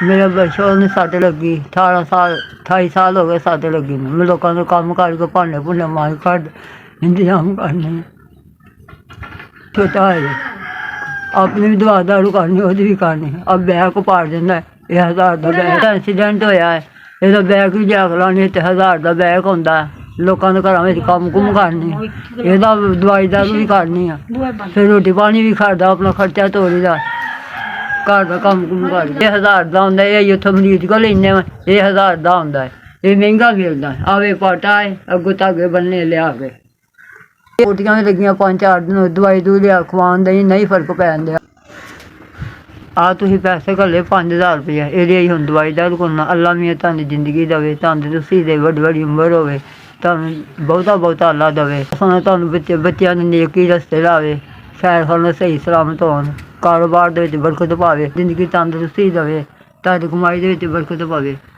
मेरे बच्चों ने सट लगी 18 साल 28 साल हो गए सट लगी मैं लोगों को काम करके भांडे भुंडे मार कर इंतजाम करने छोटा है अपनी भी दवा दारू करनी वो भी करनी अब बैग को पाड़ देना ये 1000 का बैग एक्सीडेंट होया है ये बैग भी जैक लानी 1000 का बैग होंदा लोगों के घर में काम कुम करनी ये दवाई दारू भी करनी है फिर रोटी पानी भी खाता अपना खर्चा तोड़ी दा घर का काम कुम कर 1000 का होंदा ये उत्थों मरीज को लेने ये 1000 का होंदा है ये महंगा मिलता है आवे पाटा है अगों धागे बनने लिया के रोटियां भी लगियां 5-4 दिन दवाई दू लिया खवान दी नहीं फर्क पैन दिया आ तुसीं पैसे घल्ले 5000 रुपया ये ही हुण दवाई दारू करना अल्लाह मियां तुहानूं जिंदगी देवे तंदरुस्ती दे बड़ी बड़ी उम्र होवे तुहानूं बहुता बहुता अल्लाह देवे तुहानूं बच्चों नूं नेकी रस्ते लावे खैर खाना सही सलामत होन कारोबार दे विच बरकत पावे जिंदगी तंदरुस्ती देवे तुहाडी कमाई दे विच बरकत पावे।